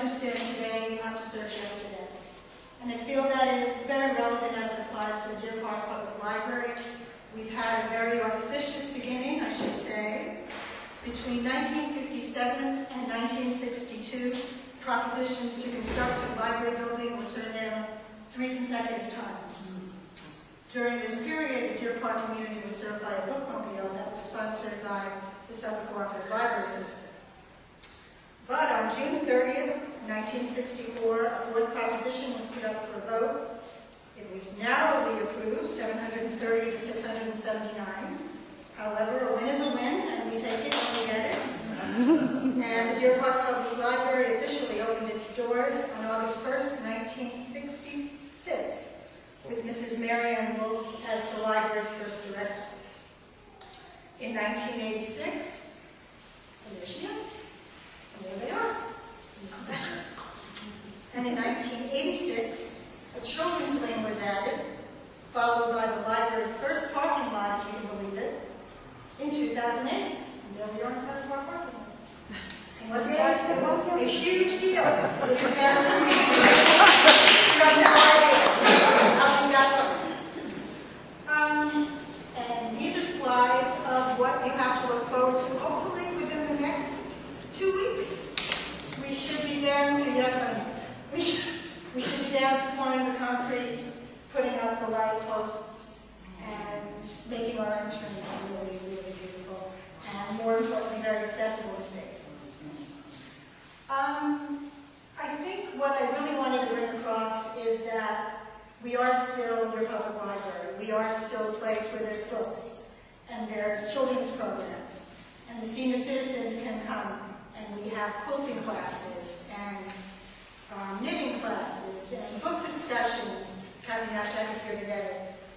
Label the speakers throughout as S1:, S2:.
S1: understand today, you have to search yesterday. And I feel that is very relevant as it applies to the Deer Park Public Library. We've had a very auspicious beginning, I should say. Between 1957 and 1962, propositions to construct a library building were turned down 3 consecutive times. During this period, the Deer Park community was served by a bookmobile that was sponsored by the Suffolk Cooperative Library System. But on June 30th, 1964, a 4th proposition was put up for a vote. It was narrowly approved, 730 to 679. However, a win is a win, and we take it when we get it. And the Deer Park Public Library officially opened its doors on August 1st, 1966, with Mrs. Mary Ann Wolfe as the library's first director. In 1986, and there she is, and there they are. And in 1986, a children's wing was added, followed by the library's first parking lot, if you can believe it, in 2008. And there we are in front of our parking lot. And wasn't that a huge deal? It was apparently you have no idea how we got those. And these are slides of what you have to look forward to, hopefully within the next 2 weeks. We should be down to, we should be down to pouring the concrete, putting up the light posts, and making our entrance really, really beautiful, and more importantly, very accessible and safe. I think what I really wanted to bring across is that we are still your public library. We are still a place where there's books, and there's children's programs, and the senior citizens can come, and we have quilting classes, and knitting classes, and book discussions. Kathy Nashak is here today,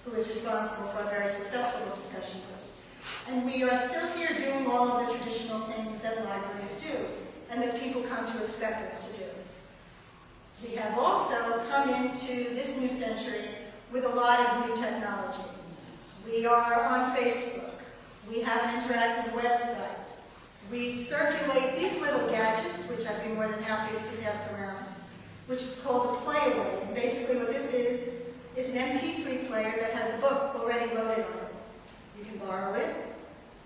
S1: who is responsible for a very successful book discussion group. And we are still here doing all of the traditional things that libraries do, and that people come to expect us to do. We have also come into this new century with a lot of new technology. We are on Facebook. We have an interactive website. We circulate these little gadgets, which I'd be more than happy to pass around, which is called a playaway. And basically what this is an MP3 player that has a book already loaded on it. You can borrow it.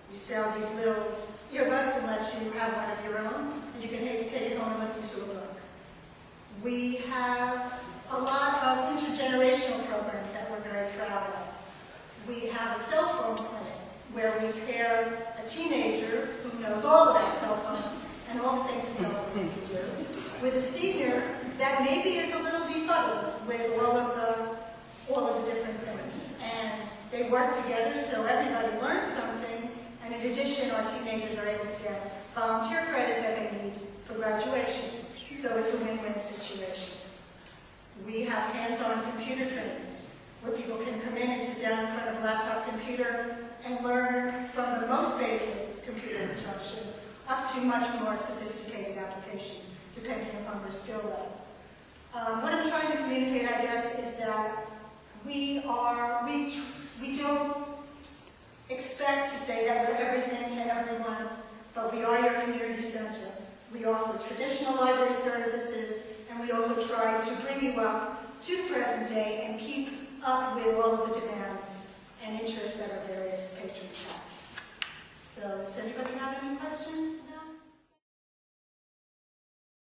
S1: We sell these little earbuds unless you have one of your own, and you can take it home and listen to a book. We have a lot of intergenerational programs that we're very proud of. We have a cell phone clinic where we pair a teenager who knows all about cell phones and all the things that cell phones can do with a senior that maybe is a little befuddled with all of the different things. And they work together so everybody learns something, and in addition, our teenagers are able to get volunteer credit that they need for graduation. So it's a win-win situation. We have hands-on computer training, where people can come in and sit down in front of a laptop computer and learn from the most basic computer instruction up to much more sophisticated applications, depending upon their skill level. What I'm trying to communicate, I guess, is that we don't expect to say that we're everything to everyone, but we are your community center. We offer traditional library services, and we also try to bring you up to the present day and keep up with all of the demands and interests that our various patrons have. So, does anybody have any questions?